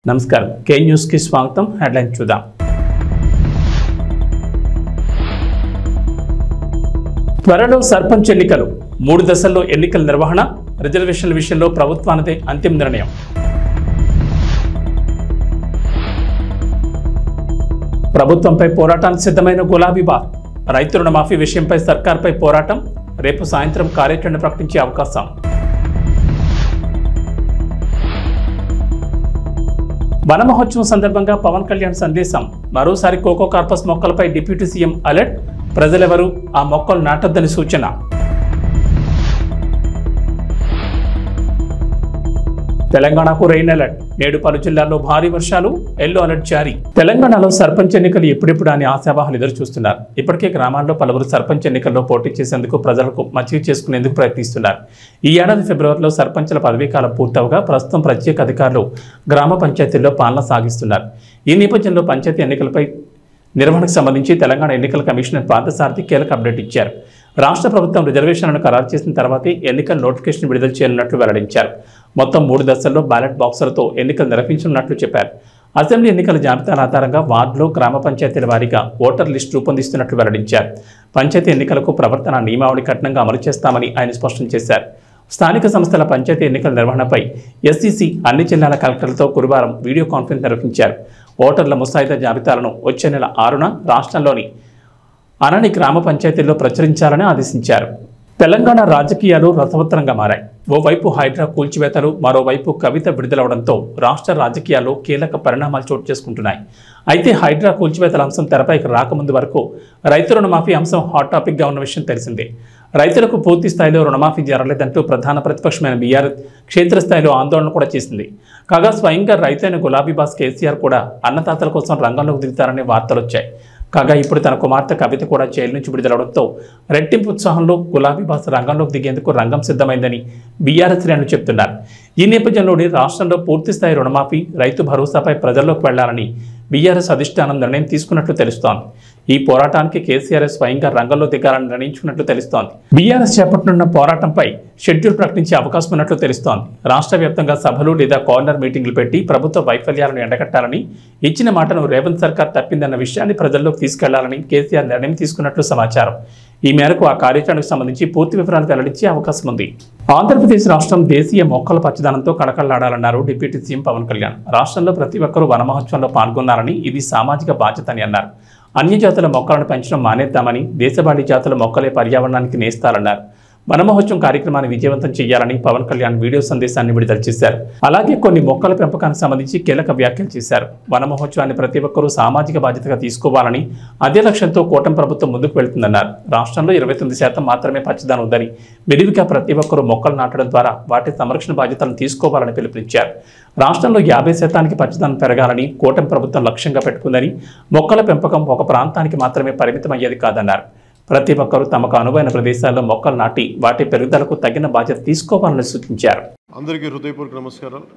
నమస్కారం కే న్యూస్ కి స్వాగతం హెడ్లైన్ చూద్దాం త్వరలో సర్పంచ్ ఎన్నికలు 3 దశల్లో ఎన్నికల నిర్వహణ రిజర్వేషన్ల విషయంలో ప్రభుత్వానిదే అంతిమ నిర్ణయం ప్రభుత్వంపై పోరాటానికి సిద్ధమైన గులాబీ బార్ రైతు రుణమాఫీ విషయంపై సర్కార్పై పోరాటం రేపు సాయంత్రం కార్యాచరణ ప్రకటించే అవకాశం వన మహోత్సవం సందర్భంగా పవన్ కళ్యాణ్ సందేశం మరోసారి కోకో కార్పస్ మొక్కలపై డిప్యూటీ సీఎం అలర్ట్ ప్రజలెవరూ ఆ మొక్కలు నాటొద్దని సూచన తెలంగాణకు రెయిన్ అలర్ట్ నేడు పలు జిల్లాల్లో భారీ వర్షాలు ఎల్లో అలర్ట్ జారీ తెలంగాణలో సర్పంచ్ ఎన్నికలు ఎప్పుడెప్పుడు అని ఆశావాహులు ఎదురు చూస్తున్నారు ఇప్పటికే గ్రామాల్లో పలువురు సర్పంచ్ ఎన్నికల్లో పోటీ చేసేందుకు ప్రజలకు మచ్చిక చేసుకునేందుకు ప్రయత్నిస్తున్నారు ఈ ఏడాది ఫిబ్రవరిలో సర్పంచ్ల పదవీకాలం పూర్తవగా ప్రస్తుతం ప్రత్యేక అధికారులు గ్రామ పంచాయతీల్లో పాలన సాగిస్తున్నారు ఈ నేపథ్యంలో పంచాయతీ ఎన్నికలపై నిర్వహణకు సంబంధించి తెలంగాణ ఎన్నికల కమిషనర్ పార్థసారథి కీలక అప్డేట్ ఇచ్చారు రాష్ట్ర ప్రభుత్వం రిజర్వేషన్లను ఖరారు చేసిన తర్వాతే ఎన్నికల నోటిఫికేషన్ విడుదల చేయనున్నట్లు వెల్లడించారు మొత్తం 3 దశల్లో బ్యాలెట్ బాక్సులతో ఎన్నికలు నిర్వహించనున్నట్లు చెప్పారు అసెంబ్లీ ఎన్నికల జాబితాల ఆధారంగా వార్డులో గ్రామ పంచాయతీల వారీగా ఓటర్ లిస్టు రూపొందిస్తున్నట్లు వెల్లడించారు పంచాయతీ ఎన్నికలకు ప్రవర్తన నియమావళి కఠినంగా అమలు చేస్తామని ఆయన స్పష్టం చేశారు స్థానిక సంస్థల పంచాయతీ ఎన్నికల నిర్వహణపై ఎస్ఈసి అన్ని జిల్లాల కలెక్టర్లతో గురువారం వీడియో కాన్ఫరెన్స్ నిర్వహించారు ఓటర్ల ముసాయిదా జాబితాలను వచ్చే నెల 6న రాష్ట్రంలోని అనని గ్రామ పంచాయతీల్లో ప్రచురించాలని ఆదేశించారు తెలంగాణ రాజకీయాలు రసవత్తరంగా మారాయి ఓవైపు హైడ్రా కూల్చివేతలు మరోవైపు కవిత విడుదలవడంతో రాష్ట్ర రాజకీయాల్లో కీలక పరిణామాలు చోటు చేసుకుంటున్నాయి అయితే హైడ్రా కూల్చివేతల అంశం తెరపైకి రాకముందు వరకు రైతు రుణమాఫీ అంశం హాట్ టాపిక్గా ఉన్న విషయం తెలిసిందే రైతులకు పూర్తి స్థాయిలో రుణమాఫీ జరగలేదంటూ ప్రధాన ప్రతిపక్షమైన బీఆర్ఎస్ క్షేత్రస్థాయిలో ఆందోళన కూడా చేసింది కాగా స్వయంగా రైతైన గులాబీ బాస్ కేసీఆర్ కూడా అన్నదాతల కోసం రంగంలోకి దిగుతారనే వార్తలు వచ్చాయి కాగా ఇప్పుడు తన కుమార్తె కవిత కూడా జైలు నుంచి విడుదలవడంతో రెట్టింపు ఉత్సాహంలో గులాబీ బాస్ రంగంలోకి దిగేందుకు రంగం సిద్ధమైందని బీఆర్ఎస్ శ్రేణులు చెబుతున్నారు ఈ నేపథ్యంలోనే రాష్ట్రంలో పూర్తిస్థాయి రుణమాఫీ రైతు భరోసాపై ప్రజల్లోకి వెళ్లాలని బీఆర్ఎస్ అధిష్టానం నిర్ణయం తీసుకున్నట్లు తెలుస్తోంది ఈ పోరాటానికి కేసీఆర్ స్వయంగా రంగంలో దిగాలని నిర్ణయించుకున్నట్లు తెలుస్తోంది బీఆర్ఎస్ చేపట్టనున్న పోరాటంపై షెడ్యూల్ ప్రకటించే అవకాశం ఉన్నట్లు తెలుస్తోంది రాష్ట్ర వ్యాప్తంగా సభలు లేదా కార్నర్ మీటింగ్లు పెట్టి ప్రభుత్వ వైఫల్యాలను ఎండగట్టాలని ఇచ్చిన మాటను రేవంత్ సర్కార్ తప్పిందన్న విషయాన్ని ప్రజల్లోకి తీసుకెళ్లాలని కేసీఆర్ నిర్ణయం తీసుకున్నట్లు సమాచారం ఈ మేరకు ఆ కార్యాచరణకు సంబంధించి పూర్తి వివరాలు వెల్లడించే అవకాశం ఉంది ఆంధ్రప్రదేశ్ రాష్ట్రం దేశీయ మొక్కల పచ్చదనంతో కళకళలాడాలన్నారు డిప్యూటీ సీఎం పవన్ కళ్యాణ్ రాష్ట్రంలో ప్రతి ఒక్కరూ వన మహోత్సవంలో పాల్గొన్నారని ఇది సామాజిక బాధ్యత అని అన్నారు అన్య జాతుల మొక్కలను పెంచడం మానేద్దామని దేశవాళీ జాతుల మొక్కలే పర్యావరణానికి నేస్తారన్నారు వన మహోత్సవం కార్యక్రమాన్ని విజయవంతం చేయాలని పవన్ కళ్యాణ్ వీడియో సందేశాన్ని విడుదల చేశారు అలాగే కొన్ని మొక్కల పెంపకానికి సంబంధించి కీలక వ్యాఖ్యలు చేశారు వన మహోత్సవాన్ని ప్రతి ఒక్కరూ సామాజిక బాధ్యతగా తీసుకోవాలని అదే లక్ష్యంతో కూటమి ప్రభుత్వం ముందుకు వెళ్తుందన్నారు రాష్ట్రంలో 29% మాత్రమే పచ్చదనం ఉందని విరివిగా ప్రతి ఒక్కరూ మొక్కలు నాటడం ద్వారా వాటి సంరక్షణ బాధ్యతలను తీసుకోవాలని పిలుపునిచ్చారు రాష్ట్రంలో 50% పచ్చదనం పెరగాలని కూటమి ప్రభుత్వం లక్ష్యంగా పెట్టుకుందని మొక్కల పెంపకం ఒక ప్రాంతానికి మాత్రమే పరిమితమయ్యేది కాదన్నారు ప్రతి ఒక్కరూ తమకు అనువైన ప్రదేశాల్లో మొక్కలు నాటి వాటి పెరుగుదలకు తగిన బాధ్యత తీసుకోవాలని సూచించారు అందరికీ హృదయపూర్వక నమస్కారాలు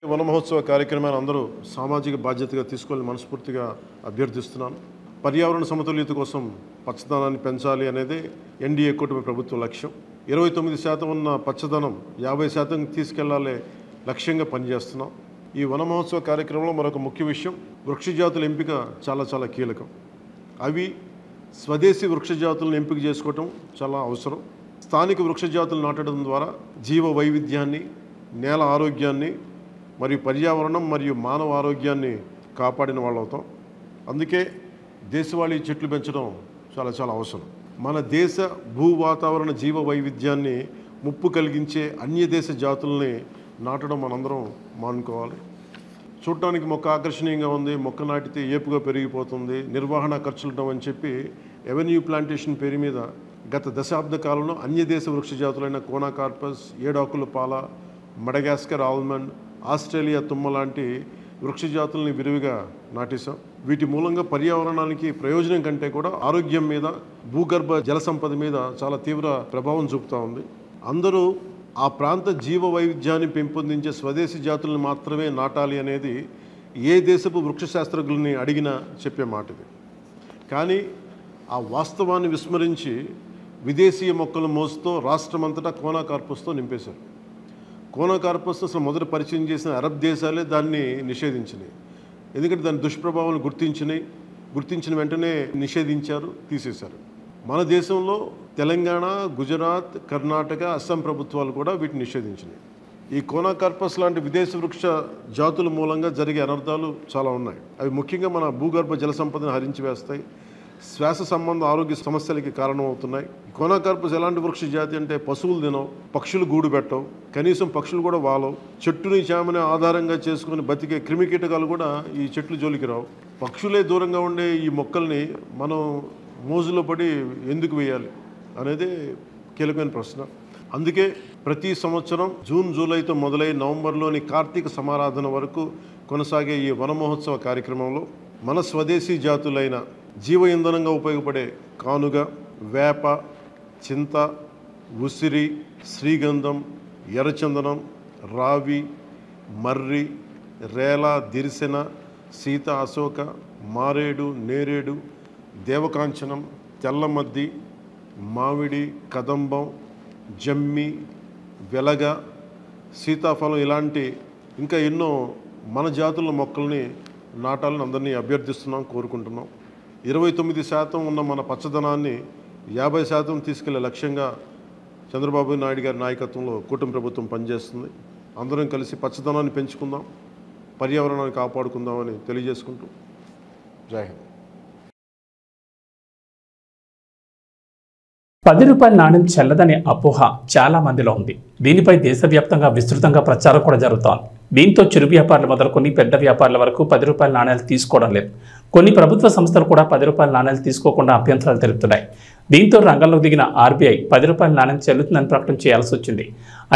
వన మహోత్సవ కార్యక్రమాన్ని అందరూ సామాజిక బాధ్యతగా తీసుకోవాలని మనస్ఫూర్తిగా అభ్యర్థిస్తున్నాను పర్యావరణ సమతుల్యత కోసం పచ్చదనాన్ని పెంచాలి అనేది ఎన్డీఏ కూటమి ప్రభుత్వ లక్ష్యం 29% ఉన్న పచ్చదనం 50% తీసుకెళ్లాలే లక్ష్యంగా పనిచేస్తున్నాం ఈ వన మహోత్సవ కార్యక్రమంలో మరొక ముఖ్య విషయం వృక్ష జాతుల ఎంపిక చాలా కీలకం అవి స్వదేశీ వృక్ష జాతులను ఎంపిక చేసుకోవటం చాలా అవసరం స్థానిక వృక్ష జాతులు నాటడం ద్వారా జీవ వైవిధ్యాన్ని నేల ఆరోగ్యాన్ని మరియు పర్యావరణం మరియు మానవ ఆరోగ్యాన్ని కాపాడిన వాళ్ళు అవుతాం అందుకే దేశవాళీ చెట్లు పెంచడం చాలా అవసరం మన దేశ భూ వాతావరణ జీవ వైవిధ్యాన్ని ముప్పు కలిగించే అన్య దేశ జాతుల్ని నాటడం మనందరం మానుకోవాలి చూడటానికి మొక్క ఆకర్షణీయంగా ఉంది మొక్క నాటితే ఏపుగా పెరిగిపోతుంది నిర్వహణ ఖర్చులు అని చెప్పి ఎవెన్యూ ప్లాంటేషన్ పేరు మీద గత దశాబ్ద కాలంలో అన్యదేశ వృక్ష జాతులైన కోనా కార్పస్ ఏడాకుల పాల మడగాస్కర్ ఆల్మండ్ ఆస్ట్రేలియా తుమ్మ లాంటి వృక్ష జాతుల్ని విరివిగా నాటేశాం వీటి మూలంగా పర్యావరణానికి ప్రయోజనం కంటే కూడా ఆరోగ్యం మీద భూగర్భ జల సంపద మీద చాలా తీవ్ర ప్రభావం చూపుతూ ఉంది అందరూ ఆ ప్రాంత జీవ వైవిధ్యాన్ని పెంపొందించే స్వదేశీ జాతులను మాత్రమే నాటాలి అనేది ఏ దేశపు వృక్ష శాస్త్రజ్ఞుల్ని అడిగినా చెప్పే మాట ఇది కానీ ఆ వాస్తవాన్ని విస్మరించి విదేశీయ మొక్కల మోసుతో రాష్ట్రమంతటా కోనా కార్పస్తో నింపేశారు కోనోకార్పస్ అసలు మొదట పరిచయం చేసిన అరబ్ దేశాలే దాన్ని నిషేధించినాయి. ఎందుకంటే దాని దుష్ప్రభావాలను గుర్తించిన వెంటనే నిషేధించారు, తీసేశారు. మన దేశంలో తెలంగాణ, గుజరాత్, కర్ణాటక, అస్సాం ప్రభుత్వాలు కూడా వీటిని నిషేధించినాయి. ఈ కోనోకార్పస్ లాంటి విదేశ వృక్ష జాతుల మూలంగా జరిగే అనర్థాలు చాలా ఉన్నాయి. అవి ముఖ్యంగా మన భూగర్భ జల సంపదను హరించి వేస్తాయి, శ్వాస సంబంధ ఆరోగ్య సమస్యలకి కారణమవుతున్నాయి. కోనోకార్పస్ ఎలాంటి వృక్ష జాతి అంటే పశువులు తినవు, పక్షులు గూడు పెట్టవు, కనీసం పక్షులు కూడా వాలవు. చెట్టుని చేమని ఆధారంగా చేసుకుని బతికే క్రిమికీటకాలు కూడా ఈ చెట్లు జోలికి రావు. పక్షులే దూరంగా ఉండే ఈ మొక్కల్ని మనం మోజులో పడి ఎందుకు వేయాలి అనేది కీలకమైన ప్రశ్న. అందుకే ప్రతి సంవత్సరం జూన్, జూలైతో మొదలై నవంబర్లోని కార్తీక సమారాధన వరకు కొనసాగే ఈ వన మహోత్సవ కార్యక్రమంలో మన స్వదేశీ జాతులైన జీవ ఇంధనంగా ఉపయోగపడే కానుగ, వేప, చింత, ఉసిరి, శ్రీగంధం, ఎర్రచందనం, రావి, మర్రి, రేల, దిరిసెన, సీత, అశోక, మారేడు, నేరేడు, దేవకాంచనం, తెల్లమద్ది, మామిడి, కదంబం, జమ్మి, వెలగ, సీతాఫలం ఇలాంటి ఇంకా ఎన్నో మన జాతుల మొక్కల్ని నాటాలని అందరినీ అభ్యర్థిస్తున్నాం, కోరుకుంటున్నాం. 29% ఉన్న మన పచ్చదనాన్ని 50% తీసుకెళ్లే లక్ష్యంగా చంద్రబాబు నాయుడు గారి నాయకత్వంలో కూటమి ప్రభుత్వం పనిచేస్తుంది. అందరం కలిసి పచ్చదనాన్ని పెంచుకుందాం, పర్యావరణాన్ని కాపాడుకుందామని తెలియజేసుకుంటూ జై హింద్. 10 రూపాయల నాణ్యం చెల్లదనే అపోహ చాలా మందిలో ఉంది. దీనిపై దేశవ్యాప్తంగా విస్తృతంగా ప్రచారం కూడా జరుగుతోంది. దీంతో చిరు వ్యాపారులు మొదలుకొని పెద్ద వ్యాపారుల వరకు 10 రూపాయల నాణ్యాలు తీసుకోవడం లేదు. కొన్ని ప్రభుత్వ సంస్థలు కూడా 10 రూపాయల నాణ్యాలు తీసుకోకుండా అభ్యంతరాలు తెలుపుతున్నాయి. దీంతో రంగంలో దిగిన ఆర్బీఐ 10 రూపాయల నాణ్యం చెల్లుతుందని ప్రకటన చేయాల్సి వచ్చింది.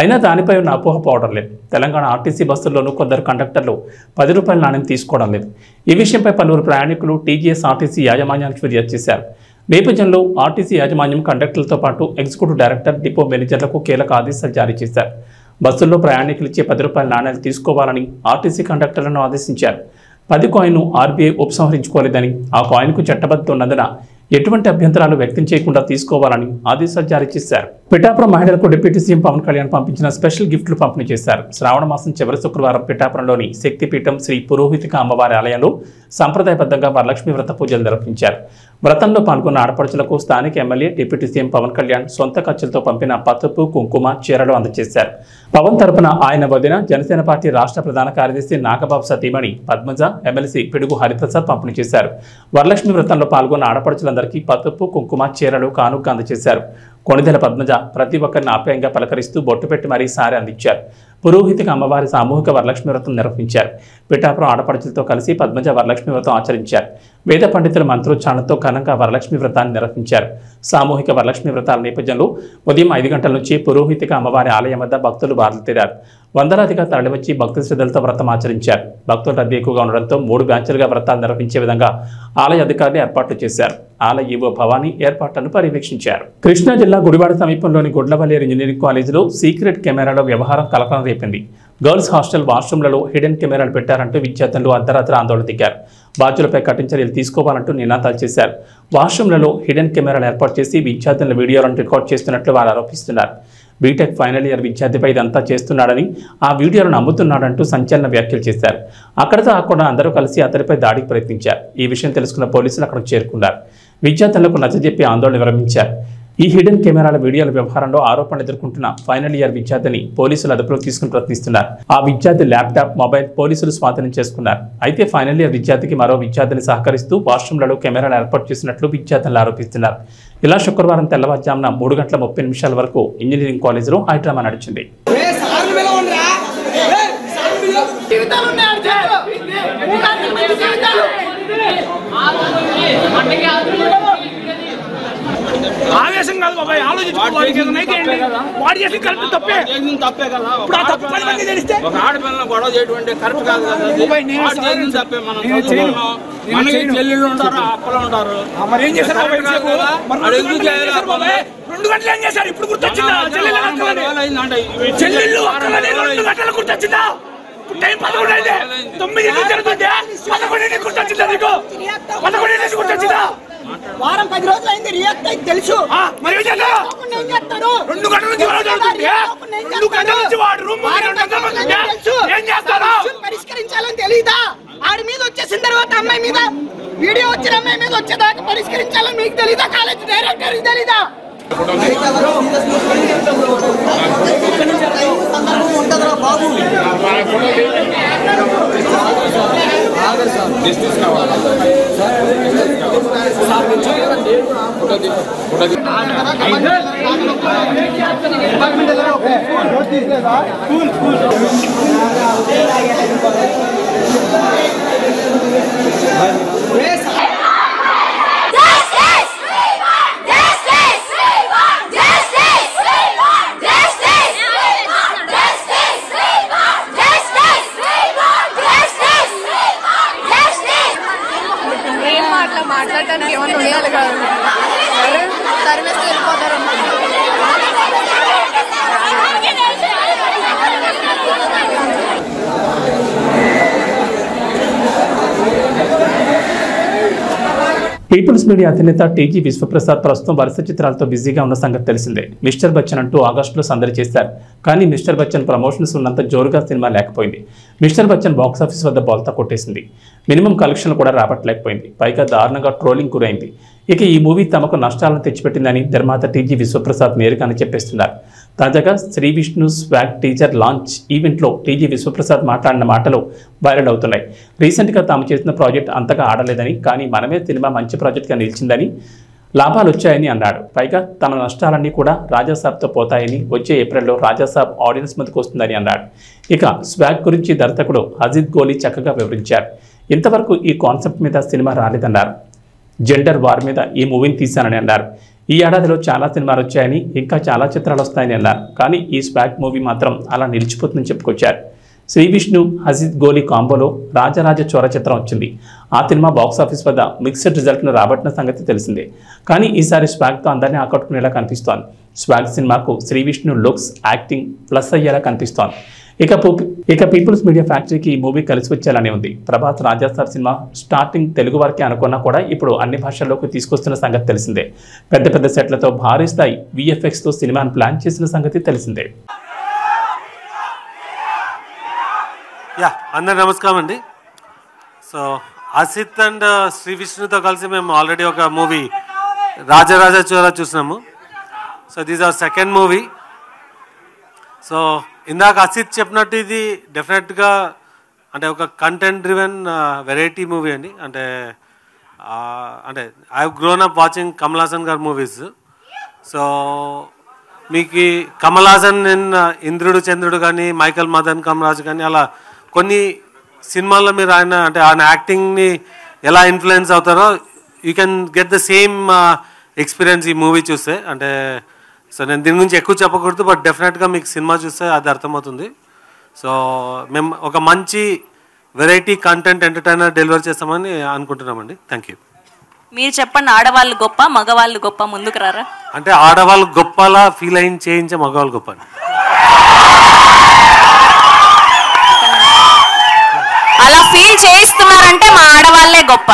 అయినా దానిపై ఉన్న అపోహ పోవడం లేదు. తెలంగాణ ఆర్టీసీ బస్సుల్లోనూ కొందరు కండక్టర్లు 10 రూపాయల నాణ్యం తీసుకోవడం లేదు. ఈ విషయంపై పలువురు ప్రయాణికులు టీజీఎస్ ఆర్టీసీ యాజమాన్యానికి ఫిర్యాదు చేశారు. నేపథ్యంలో ఆర్టీసీ యాజమాన్యం కండక్టర్లతో పాటు ఎగ్జిక్యూటివ్ డైరెక్టర్, డిపో మేనేజర్లకు కీలక ఆదేశాలు జారీ చేశారు. బస్సుల్లో ప్రయాణికులు ఇచ్చే 10 రూపాయల నాణ్యాలు తీసుకోవాలని ఆర్టీసీ కండక్టర్లను ఆదేశించారు. 10 కాయిన్ను ఆర్బీఐ ఉపసంహరించుకోలేదని, ఆ కాయిన్కు చట్టబద్ధత ఉన్నందున ఎటువంటి అభ్యంతరాలు వ్యక్తం చేయకుండా తీసుకోవాలని ఆదేశాలు జారీ చేశారు. పిఠాపురం మహిళలకు డిప్యూటీ సీఎం పవన్ కళ్యాణ్ పంపించిన స్పెషల్ గిఫ్ట్లు పంపిణీ చేశారు. శ్రావణ మాసం చివరి శుక్రవారం పిఠాపురంలోని శక్తిపీఠం శ్రీ పురోహితిక అమ్మవారి ఆలయంలో సంప్రదాయబద్ధంగా వరలక్ష్మి వ్రత పూజలు నిర్వహించారు. వ్రతంలో పాల్గొన్న ఆడపడుచులకు స్థానిక MLA, deputy CM Pawan Kalyan సొంత ఖర్చులతో పంపిన పసుపు, కుంకుమ, చీరలు అందజేశారు. పవన్ తరపున ఆయన వదిన, జనసేన పార్టీ రాష్ట్ర ప్రధాన కార్యదర్శి నాగబాబు సతీమణి పద్మజ, ఎమ్మెల్సీ పిడుగు హరిప్రసాద్ పంపిణీ చేశారు. వరలక్ష్మి వ్రతంలో పాల్గొన్న ఆడపడుచులందరికీ పసుపు, కుంకుమ, చీరలు కానుక అందజేశారు. కొణిదెల పద్మజ ప్రతి ఒక్కరిని ఆప్యాయంగా పలకరిస్తూ బొట్టు పెట్టి మరీ సారి అందించారు. పురోహితిక అమ్మవారి సామూహిక వరలక్ష్మి వ్రతం నిర్వహించారు. పిఠాపురం ఆడపడుచులతో కలిసి పద్మజ వరలక్ష్మి వ్రతం ఆచరించారు. వేద పండితుల మంత్రోచ్చారణతో ఘనంగా వరలక్ష్మి వ్రతాన్ని నిర్వహించారు. సామూహిక వరలక్ష్మి వ్రతాల నేపథ్యంలో ఉదయం 5 గంటల నుంచి పురోహితిక అమ్మవారి ఆలయం వద్ద భక్తులు బారులుతీరారు. వందలాదిగా తరలివచ్చి భక్తి శ్రద్ధలతో వ్రతం ఆచరించారు. భక్తుల రద్దీ ఎక్కువగా ఉండడంతో 3 బ్యాచ్లుగా వ్రతాలు నిర్వహించే విధంగా ఆలయ అధికారులు ఏర్పాట్లు చేశారు. ఆలయ ఈవో భవానీ ఏర్పాట్లను పర్యవేక్షించారు. కృష్ణా జిల్లా గుడివాడ సమీపంలోని గుడ్లవల్లేరు ఇంజనీరింగ్ కాలేజీలో సీక్రెట్ కెమెరాల వ్యవహారం కలకలం రేపింది. గర్ల్స్ హాస్టల్ వాష్రూమ్లలో హిడెన్ కెమెరాలు పెట్టారంటూ విద్యార్థులు అర్ధరాత్రి ఆందోళన దిగారు. బాధ్యులపై కఠిన చర్యలు తీసుకోవాలంటూ నినాదాలు చేశారు. వాష్రూమ్లలో హిడెన్ కెమెరాలు ఏర్పాటు చేసి విద్యార్థుల వీడియోలను రికార్డ్ చేస్తున్నట్లు వారు ఆరోపిస్తున్నారు. బీటెక్ ఫైనల్ ఇయర్ విద్యార్థిపై ఇదంతా చేస్తున్నాడని, ఆ వీడియోలను అమ్ముతున్నాడంటూ సంచలన వ్యాఖ్యలు చేశారు. అక్కడితో ఆకుండా అందరూ కలిసి అతడిపై దాడికి ప్రయత్నించారు. ఈ విషయం తెలుసుకున్న పోలీసులు అక్కడికి చేరుకున్నారు. విద్యార్థులకు నచ్చజెప్పి ఆందోళన విరమించారు. ఈ హిడెన్ కెమెరాల వీడియోల వ్యవహారంలో ఆరోపణలు ఎదుర్కొంటున్న ఫైనల్ ఇయర్ విద్యార్థిని పోలీసులు అదుపులోకి తీసుకుని ప్రయత్నిస్తున్నారు. ఆ విద్యార్థి ల్యాప్టాప్, మొబైల్ పోలీసులు స్వాధీనం చేసుకున్నారు. అయితే ఫైనల్ ఇయర్ విద్యార్థికి మరో విద్యార్థిని సహకరిస్తూ వాష్రూమ్లలో కెమెరాలు ఏర్పాటు చేసినట్లు విద్యార్థులు ఆరోపిస్తున్నారు. ఇలా శుక్రవారం తెల్లవారుజామున 3:30 వరకు ఇంజనీరింగ్ కాలేజీలో హైడ్రామా నడిచింది. ఆవేశం కాదు బాబాయ్, ఆలోచించుకోవాలి. కరెక్ట్ తప్పే కదా. ఇప్పుడు ఆ తప్పు 10 మంది తెలిస్తే ఒక ఆడపిల్లలు గొడవ చేయడం కరెక్ట్ కాదు కదా. తప్పే. మనకి చెల్లెళ్ళు ఉంటారు, అప్పలు ఉంటారు. మరి ఏం చేశారు బాబాయ్? 2 గంటలు ఏం చేశారు? ఇప్పుడు గుర్తొచ్చిందా? చెల్లెళ్ళు 2 గంటలు గుర్తొచ్చిందా? టైం 11 అయితే 9 జరుగుతుంటే 11 గుర్తొచ్చిందా? నీకు 11 గుర్తొచ్చిందా? వారం 10 రోజులు అయింది రియాక్ట్ అయితే తెలుసు. మరి ఏం చేస్తారు? 2 గంటల నుంచి పరిష్కరించాలని తెలీదా? ఆడి మీద వచ్చేసిన తర్వాత అమ్మాయి మీద వీడియో వచ్చిన అమ్మాయి మీద వచ్చేదాకా పరిష్కరించాలని మీకు తెలీదా? కాలేజ్ డైరెక్టర్ తెలీదా? మాట్లాడటానికి ఏమన్నా ఉండాలి కదా, సర్వీస్ వెళ్ళిపోతారు. పీపుల్స్ మీడియా అధినేత టీజీ విశ్వప్రసాద్ ప్రస్తుతం వరుస చిత్రాలతో బిజీగా ఉన్న సంగతి తెలిసిందే. మిస్టర్ బచ్చన్ అంటూ ఆగస్టులో సందడి చేశారు. కానీ మిస్టర్ బచ్చన్ ప్రమోషన్స్ ఉన్నంత జోరుగా సినిమా లేకపోయింది. మిస్టర్ బచ్చన్ బాక్సాఫీస్ వద్ద బోల్తా కొట్టేసింది. మినిమం కలెక్షన్లు కూడా రాబట్టలేకపోయింది. పైగా దారుణంగా ట్రోలింగ్ గురైంది. ఇక ఈ మూవీ తమకు నష్టాలను తెచ్చిపెట్టిందని నిర్మాత టీజీ విశ్వప్రసాద్ నేరుగానే చెప్పేస్తున్నారు. తాజాగా Sri Vishnu swag teaser launch ఈవెంట్లో టీజీ విశ్వప్రసాద్ మాట్లాడిన మాటలు వైరల్ అవుతున్నాయి. రీసెంట్గా తాము చేసిన ప్రాజెక్ట్ అంతగా ఆడలేదని, కానీ మనమే సినిమా మంచి ప్రాజెక్ట్గా నిలిచిందని, లాభాలు వచ్చాయని అన్నాడు. పైగా తన నష్టాలన్నీ కూడా రాజాసాబ్తో పోతాయని, వచ్చే ఏప్రిల్లో రాజాసాబ్ ఆడియన్స్ ముందుకు వస్తుందని అన్నాడు. ఇక స్వాగ్ గురించి దర్శకుడు అజిత్ గోలీ చక్కగా వివరించారు. ఇంతవరకు ఈ కాన్సెప్ట్ మీద సినిమా రాలేదన్నారు. జెండర్ వార్ మీద ఈ మూవీని తీశానని అన్నారు. ఈ ఏడాదిలో చాలా సినిమాలు వచ్చాయని, ఇంకా చాలా చిత్రాలు వస్తాయని అన్నారు. కానీ ఈ స్వాగ్ మూవీ మాత్రం అలా నిలిచిపోతుందని చెప్పుకొచ్చారు. శ్రీ విష్ణు అజిత్ గోలీ కాంబోలో రాజరాజ చోర చిత్రం వచ్చింది. ఆ సినిమా బాక్సాఫీస్ వద్ద మిక్స్డ్ రిజల్ట్ను రాబట్టిన సంగతి తెలిసిందే. కానీ ఈసారి స్వాగ్తో అందరినీ ఆకట్టుకునేలా కనిపిస్తోంది. స్వాగ్ సినిమాకు Sri Vishnu looks, acting plus అయ్యేలా కనిపిస్తోంది. ఇక పీపుల్స్ మీడియా ఫ్యాక్టరీకి ఈ మూవీ కలిసి వచ్చేలానే ఉంది. ప్రభాస్ రాజాసాబ్ సినిమా స్టార్టింగ్ తెలుగు వారికి అనుకున్నా కూడా ఇప్పుడు అన్ని భాషల్లోకి తీసుకొస్తున్న సంగతి తెలిసిందే. పెద్ద పెద్ద సెట్లతో భారీ స్థాయి VFXతో సినిమాను ప్లాన్ చేసిన సంగతి తెలిసిందే. అందరు నమస్కారం అండి. సో అసిత్ అండ్ శ్రీ విష్ణుతో కలిసి మేము ఆల్రెడీ ఒక మూవీ రాజరాజ చోర Chora. So this our second movie. So ఇందాక అసిత్ చెప్పినట్టు ఇది డెఫినెట్గా అంటే ఒక కంటెంట్ డ్రివెన్ వెరైటీ మూవీ అండి. అంటే I have grown up watching Kamal Haasan గారి మూవీస్. సో మీకు కమల్ హాసన్ ఇంద్రుడు చంద్రుడు కానీ, మైకల్ మదన్ కమరాజ్ కానీ, అలా కొన్ని సినిమాల్లో మీరు ఆయన యాక్టింగ్ని ఎలా ఇన్ఫ్లుయెన్స్ అవుతారో you can get the same experience ఈ మూవీ చూస్తే. అంటే సో నేను దీని గురించి ఎక్కువ చెప్పకూడదు, బట్ డెఫినెట్గా మీకు సినిమా చూస్తే అది అర్థమవుతుంది. సో మేము ఒక మంచి వెరైటీ కంటెంట్ ఎంటర్టైనర్ డెలివర్ చేస్తామని అనుకుంటున్నామండి. Thank you. మీరు చెప్పండి, ఆడవాళ్ళు గొప్ప మగవాళ్ళు గొప్ప, ముందుకు రారా? అంటే ఆడవాళ్ళు గొప్పలా ఫీల్ అయ్యి చేయించే మగవాళ్ళు గొప్ప. అలా ఫీల్ చేయిస్తున్నారంటే మా ఆడవాళ్లే గొప్ప.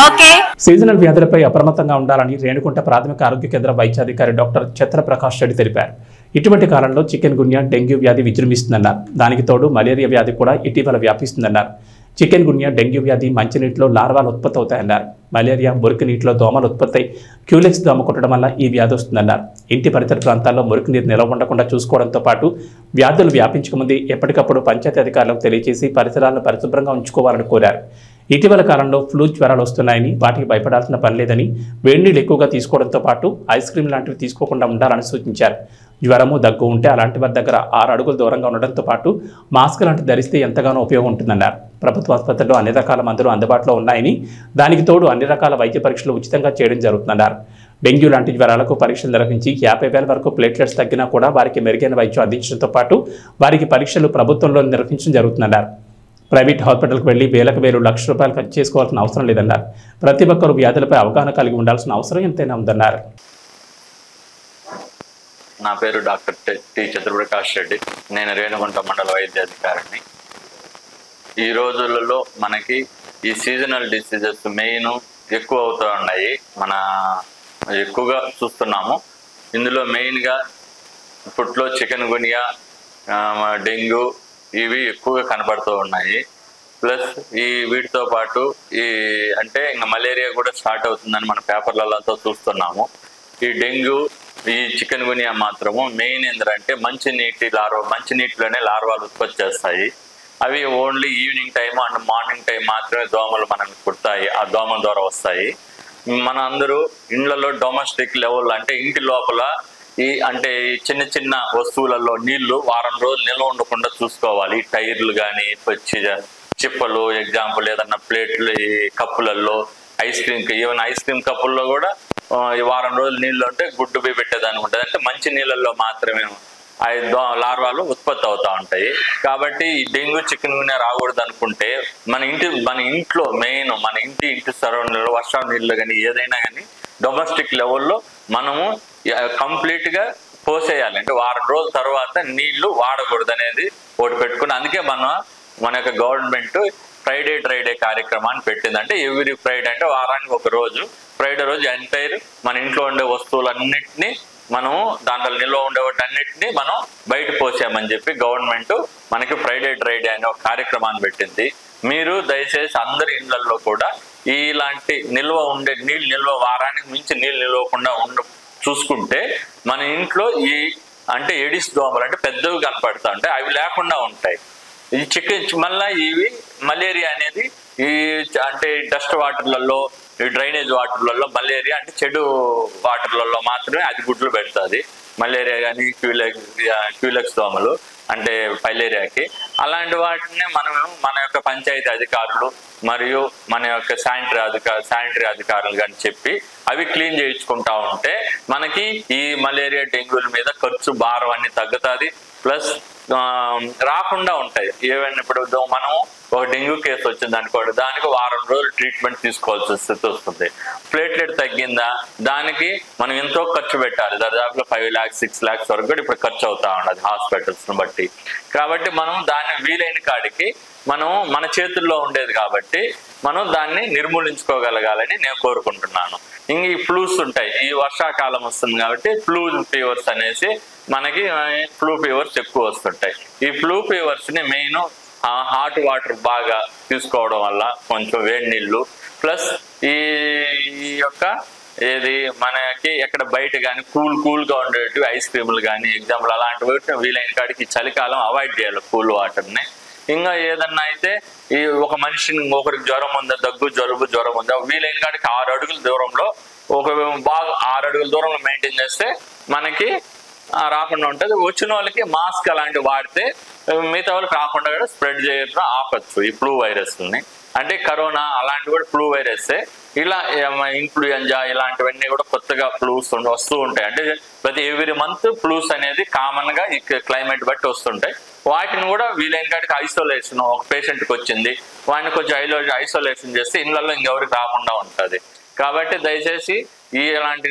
ఓకే. సీజనల్ వ్యాధులపై అప్రమత్తంగా ఉండాలని రేణుగుంట ప్రాథమిక ఆరోగ్య కేంద్ర వైద్యాధికారి డాక్టర్ ఛత్ర ప్రకాష్ రెడ్డి తెలిపారు. ఇటువంటి కాలంలో చికెన్ గున్యా, డెంగ్యూ వ్యాధి విజృంభిస్తుందన్నారు. దానికి తోడు మలేరియా వ్యాధి కూడా ఇటీవల వ్యాపిస్తుందన్నారు. చికెన్ గున్యా, డెంగ్యూ వ్యాధి మంచినీటిలో లార్వాలు ఉత్పత్తి అవుతాయన్నారు. మలేరియా మురికి నీటిలో దోమలు ఉత్పత్తి క్యూలెక్స్ దోమ కొట్టడం వల్ల ఈ వ్యాధి వస్తుందన్నారు. ఇంటి పరిసర ప్రాంతాల్లో మురికి నీరు నిల్వ ఉండకుండా చూసుకోవడంతో పాటు వ్యాధులు వ్యాపించకముందే ఎప్పటికప్పుడు పంచాయతీ అధికారులకు తెలియజేసి పరిసరాలను పరిశుభ్రంగా ఉంచుకోవాలని కోరారు. ఇటీవల కాలంలో ఫ్లూ జ్వరాలు వస్తున్నాయని, వాటికి భయపడాల్సిన పని లేదని, వేడి నీళ్ళు ఎక్కువగా తీసుకోవడంతో పాటు ఐస్ క్రీమ్ లాంటివి తీసుకోకుండా ఉండాలని సూచించారు. జ్వరము, దగ్గు ఉంటే అలాంటి వారి దగ్గర 6 అడుగులు దూరంగా ఉండడంతో పాటు మాస్క్ లాంటివి ధరిస్తే ఎంతగానో ఉపయోగం ఉంటుందన్నారు. ప్రభుత్వ ఆసుపత్రుల్లో అన్ని రకాల మందులు అందుబాటులో ఉన్నాయని, దానికి తోడు అన్ని రకాల వైద్య పరీక్షలు ఉచితంగా చేయడం జరుగుతుందన్నారు. డెంగ్యూ లాంటి జ్వరాలకు పరీక్షలు నిర్వహించి 50,000 వరకు ప్లేట్లెట్స్ తగ్గినా కూడా వారికి మెరుగైన వైద్యం అందించడంతో పాటు వారికి పరీక్షలు ప్రభుత్వంలో నిర్వహించడం జరుగుతుందన్నారు. ప్రైవేట్ హాస్పిటల్కి వెళ్లి వేలకు వేలు లక్ష రూపాయలు ఖర్చు చేసుకోవాల్సిన అవసరం లేదన్నారు. ప్రతి ఒక్కరూ వ్యాధులపై అవగాహన కలిగి ఉండాల్సిన అవసరం ఎంతైనా ఉందన్నారు. నా పేరు డాక్టర్ టి చంద్రప్రకాష్ రెడ్డి. నేను రేణుగుంట మండల వైద్యాధికారిని. ఈ రోజులలో మనకి ఈ సీజనల్ డిసీజెస్ మెయిన్ ఎక్కువ అవుతూ ఉన్నాయి, మన ఎక్కువగా చూస్తున్నాము. ఇందులో మెయిన్గా ఫుడ్లో చికెన్ గునియా, డెంగ్యూ ఇవి ఎక్కువగా కనపడుతూ ఉన్నాయి. ప్లస్ వీటితో పాటు అంటే ఇంకా మలేరియా కూడా స్టార్ట్ అవుతుందని మన పేపర్లలో చూస్తున్నాము. ఈ డెంగ్యూ, ఈ చికెన్ గునియా మాత్రము మెయిన్ ఏంటంటే మంచినీటిలోనే లార్వాలు ఉత్పత్తి చేస్తాయి. అవి only evening time and morning time మాత్రమే దోమలు మనకు పుడతాయి, ఆ దోమల ద్వారా వస్తాయి. మన అందరూ ఇండ్లలో డొమెస్టిక్ లెవెల్ అంటే ఇంటి లోపల అంటే చిన్న చిన్న వస్తువులలో నీళ్లు వారం రోజులు నిల్వ ఉండకుండా చూసుకోవాలి. టైర్లు కానీ, చిప్పలు, ఎగ్జాంపుల్ ఏదన్నా ప్లేట్లు, కప్పులలో ఈవెన్ ఐస్ క్రీమ్ కప్పుల్లో కూడా వారం రోజులు నీళ్ళు ఉంటే గుడ్డు పోయి పెట్టేదానికి ఉంటుంది. అంటే మంచి నీళ్ళల్లో మాత్రమే లార్వాలు ఉత్పత్తి అవుతూ ఉంటాయి. కాబట్టి ఈ డెంగ్యూ, చికెన్ గునియా రాకూడదు అనుకుంటే మన ఇంట్లో మెయిన్ మన ఇంటి సరౌండింగ్లో వర్షం నీళ్ళు కానీ ఏదైనా కానీ డొమెస్టిక్ లెవెల్లో మనము కంప్లీట్గా పోసేయాలి. అంటే వారం రోజుల తర్వాత నీళ్లు వాడకూడదు అనేది ఒకటి పెట్టుకుని, అందుకే మన యొక్క గవర్నమెంట్ ఫ్రైడే డ్రైడే కార్యక్రమాన్ని పెట్టింది. అంటే ఎవ్రీ ఫ్రైడే అంటే వారానికి ఒక రోజు, ఫ్రైడే రోజు ఎంటైర్ మన ఇంట్లో ఉండే వస్తువులన్నింటినీ మనము దాంట్లో నిల్వ ఉండే వాటన్నిటిని మనం బయట పోసామని చెప్పి గవర్నమెంట్ మనకి ఫ్రైడే డ్రైడే అనే ఒక కార్యక్రమాన్ని పెట్టింది. మీరు దయచేసి అందరి ఇళ్లలో కూడా ఇలాంటి నిల్వ వారానికి మించి నీళ్ళు నిల్వకుండా చూసుకుంటే మన ఇంట్లో అంటే ఎడిస్ దోమలు అంటే పెద్దవి కనపడతా ఉంటాయి, అవి లేకుండా ఉంటాయి. ఈ మళ్ళీ ఇవి మలేరియా అనేది అంటే డస్ట్ వాటర్లలో, డ్రైనేజ్ వాటర్లలో మలేరియా అంటే చెడు వాటర్లలో మాత్రమే అది గుడ్లు పెడుతుంది. మలేరియా కానీ క్యూలెక్స్ దోమలు అంటే ఫైలేరియాకి. అలాంటి వాటిని మన యొక్క పంచాయతీ అధికారులు మరియు మన యొక్క శానిటరీ అధికారులు కానీ చెప్పి అవి క్లీన్ చేయించుకుంటా ఉంటే మనకి ఈ మలేరియా, డెంగ్యూల మీద ఖర్చు భారం అన్ని తగ్గుతుంది. ప్లస్ రాకుండా ఉంటాయి. ఈవెన్ ఇప్పుడు మనము ఒక డెంగ్యూ కేసు వచ్చింది అనుకోండి, దానికి వారం రోజులు ట్రీట్మెంట్ తీసుకోవాల్సిన స్థితి వస్తుంది. ప్లేట్లెట్ తగ్గిందా, దానికి మనం ఎంతో ఖర్చు పెట్టాలి. దాదాపుగా 5 lakhs 6 lakhs వరకు కూడా ఇప్పుడు ఖర్చు అవుతా ఉన్నది హాస్పిటల్స్ని బట్టి. కాబట్టి మనం దాన్ని వీలైన కాడికి మన చేతుల్లో ఉండేది కాబట్టి మనం దాన్ని నిర్మూలించుకోగలగాలని నేను కోరుకుంటున్నాను. ఇంక ఈ ఫ్లూస్ ఉంటాయి, ఈ వర్షాకాలం వస్తుంది కాబట్టి ఫ్లూ ఫీవర్స్ అనేసి మనకి ఫ్లూ ఫీవర్స్ ఎక్కువ వస్తుంటాయి. ఈ ఫ్లూ ఫీవర్స్ ని మెయిన్ హాట్ వాటర్ బాగా తీసుకోవడం వల్ల, కొంచెం వేడి నీళ్ళు, ప్లస్ ఈ యొక్క మనకి ఎక్కడ బయట కానీ కూల్గా ఉండేటివి ఐస్ క్రీములు కానీ ఎగ్జాంపుల్ అలాంటివి వీలైన కాడికి చలికాలం అవాయిడ్ చేయాలి కూల్ వాటర్ని. ఇంకా ఏదన్నా అయితే ఒక మనిషిని ఒకరికి జ్వరం ఉందా, జ్వరం ఉందా, వీలైన కాడికి 6 అడుగుల దూరంలో బాగా 6 అడుగుల దూరంలో మెయింటైన్ చేస్తే మనకి రాకుండా ఉంటుంది. వచ్చిన వాళ్ళకి మాస్క్ అలాంటివి వాడితే మిగతా వాళ్ళకి రాకుండా కూడా స్ప్రెడ్ చేయడం ఆపచ్చు ఈ ఫ్లూ వైరస్ని. అంటే కరోనా అలాంటివి కూడా ఫ్లూ వైరస్సే. ఇలా ఇన్ఫ్లుయెంజా ఇలాంటివన్నీ కూడా కొత్తగా ఫ్లూస్ వస్తూ ఉంటాయి. అంటే ప్రతి ఎవ్రీ మంత్ ఫ్లూస్ అనేది కామన్గా ఈ క్లైమేట్ బట్టి వస్తుంటాయి. వాటిని కూడా వీలైన కాడికి ఐసోలేషన్, ఒక పేషెంట్కి వచ్చింది వాటిని కొంచెం ఐసోలేషన్ చేస్తే ఇళ్ళల్లో ఇంకెవరికి రాకుండా ఉంటుంది. కాబట్టి దయచేసి ఇలాంటి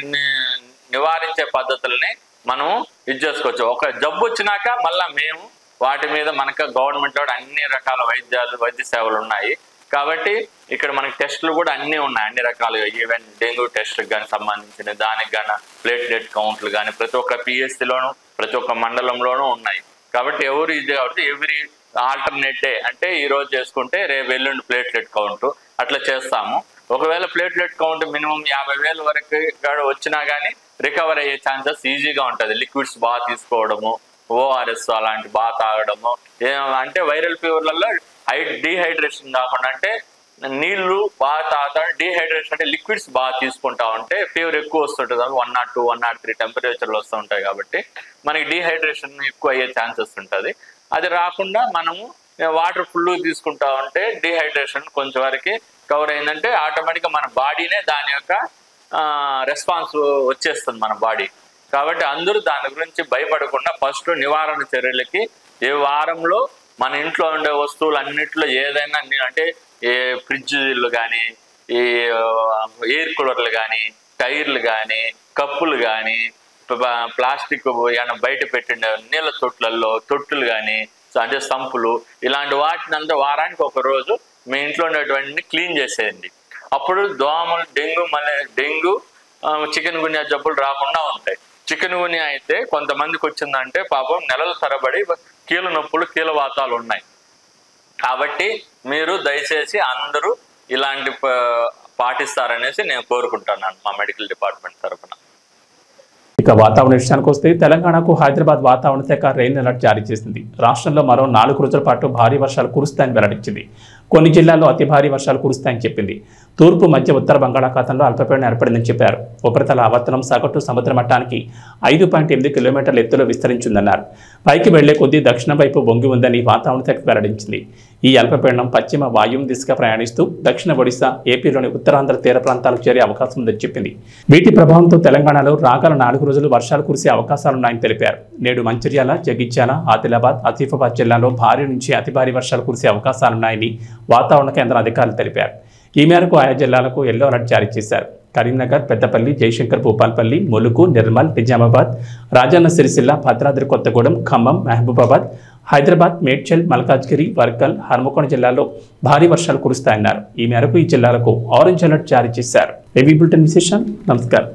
నివారించే పద్ధతుల్ని మనము చేసుకోవచ్చు. ఒక జబ్బు వచ్చినాక మళ్ళీ మేము వాటి మీద మనకు గవర్నమెంట్ అన్ని రకాల వైద్య సేవలు ఉన్నాయి. కాబట్టి ఇక్కడ మనకి టెస్టులు కూడా అన్నీ ఉన్నాయి, అన్ని రకాలుగా. ఈవెన్ డెంగ్యూ టెస్ట్కి కానీ సంబంధించిన దానికి కానీ ప్లేట్లెట్ కౌంట్లు కానీ ప్రతి ఒక్క పిఎస్సిలోను ప్రతి ఒక్క మండలంలోనూ ఉన్నాయి. కాబట్టి కాబట్టి ఎవ్రీ ఆల్టర్నేట్ డే అంటే ఈ రోజు చేసుకుంటే రేపు ఎల్లుండి ప్లేట్లెట్ కౌంట్ అట్లా చేస్తాము. ఒకవేళ ప్లేట్లెట్ కౌంట్ మినిమం 50,000 వరకు వచ్చినా కానీ రికవర్ అయ్యే ఛాన్సెస్ ఈజీగా ఉంటుంది. లిక్విడ్స్ బాగా తీసుకోవడము, ఓఆర్ఎస్ అలాంటి బాగా తాగడము. అంటే వైరల్ ఫీవర్లలో డీహైడ్రేషన్ కాకుండా అంటే నీళ్లు బాగా తాగుతాం, డీహైడ్రేషన్ అంటే లిక్విడ్స్ బాగా తీసుకుంటా ఉంటే ఫీవర్ ఎక్కువ వస్తుంటుంది. 102, 103 టెంపరేచర్లు వస్తూ ఉంటాయి. కాబట్టి మనకి డీహైడ్రేషన్ ఎక్కువ అయ్యే ఛాన్సెస్ ఉంటుంది. అది రాకుండా మనము వాటర్ ఫుల్ తీసుకుంటా ఉంటే డీహైడ్రేషన్ కొంచెం వరకు కవర్ అయిందంటే ఆటోమేటిక్గా మన బాడీనే దాని యొక్క రెస్పాన్స్ వచ్చేస్తుంది మన బాడీ. కాబట్టి అందరూ దాని గురించి భయపడకుండా ఫస్ట్ నివారణ చర్యలకి ఏ వారంలో మన ఇంట్లో ఉండే వస్తువులు అన్నింటిలో ఏదైనా అంటే ఫ్రిడ్జ్లు కానీ, ఈ ఎయిర్ కూలర్లు కానీ, టైర్లు కానీ, కప్పులు కానీ, ప్లాస్టిక్ ఏమైనా బయట పెట్టిన నీళ్ళ తొట్టులు కానీ అంటే సంపులు ఇలాంటి వాటిని అంతా వారానికి ఒక రోజు మీ ఇంట్లో ఉండేటువంటి క్లీన్ చేసేయండి. అప్పుడు దోమలు డెంగ్యూ చికెన్ గున్యా జబ్బులు రాకుండా ఉంటాయి. చికెన్ గున్యా అయితే కొంతమందికి వచ్చిందంటే పాపం నెలల తరబడి కీళ్ళ నొప్పులు కీళ్ళవాతాలు ఉన్నాయి. కాబట్టి మీరు దయచేసి అందరూ ఇలాంటి పాటిస్తారనేసి నేను కోరుకుంటున్నాను మా మెడికల్ డిపార్ట్మెంట్ తరఫున. ఇక వాతావరణ విషయానికి వస్తే తెలంగాణకు హైదరాబాద్ వాతావరణ శాఖ రెయిన్ అలర్ట్ జారీ చేసింది. రాష్ట్రంలో మరో 4 రోజుల పాటు భారీ వర్షాలు కురుస్తాయని వెల్లడించింది. కొన్ని జిల్లాల్లో అతి భారీ వర్షాలు కురుస్తాయని చెప్పింది. తూర్పు మధ్య ఉత్తర బంగాళాఖాతంలో అల్పపీడనం ఏర్పడిందని చెప్పారు. ఉపరితల ఆవర్తనం సగటు సముద్ర మట్టానికి 5.8 కిలోమీటర్ల ఎత్తులో విస్తరించిందన్నారు. పైకి వెళ్లే కొద్దీ దక్షిణం వైపు వంగి ఉందని వాతావరణ శాఖ వెల్లడించింది. ఈ అల్పపీడనం పశ్చిమ వాయువ్య దిశగా ప్రయాణిస్తూ దక్షిణ ఒడిశా, ఏపీలోని ఉత్తరాంధ్ర తీర ప్రాంతాలకు చేరే అవకాశం ఉందని చెప్పింది. వీటి ప్రభావంతో తెలంగాణలో రాగల 4 రోజులు వర్షాలు కురిసే అవకాశాలున్నాయని తెలిపారు. నేడు మంచిర్యాల, జగిత్యాల, ఆదిలాబాద్, ఆసిఫాబాద్ జిల్లాలో భారీ నుంచి అతి భారీ వర్షాలు కురిసే అవకాశాలున్నాయని వాతావరణ కేంద్ర అధికారులు తెలిపారు. ఈ మేరకు ఆయా జిల్లాలకు ఎల్లో అలర్ట్ జారీ చేశారు. కరీంనగర్, పెద్దపల్లి, జయశంకర్, భూపాల్పల్లి, ములుగు, నిర్మల్, నిజామాబాద్, రాజన్న సిరిసిల్ల, భద్రాద్రి కొత్తగూడెం, ఖమ్మం, మహబూబాబాద్, హైదరాబాద్, మేడ్చల్, మల్కాజ్గిరి, వర్గల్, హన్మకొండ జిల్లాల్లో భారీ వర్షాలు కురుస్తాయన్నారు. ఈ మేరకు ఈ జిల్లాలకు ఆరెంజ్ అలర్ట్ జారీ చేశారు. ఏబీ బులెటిన్ విశేషం. నమస్కారం.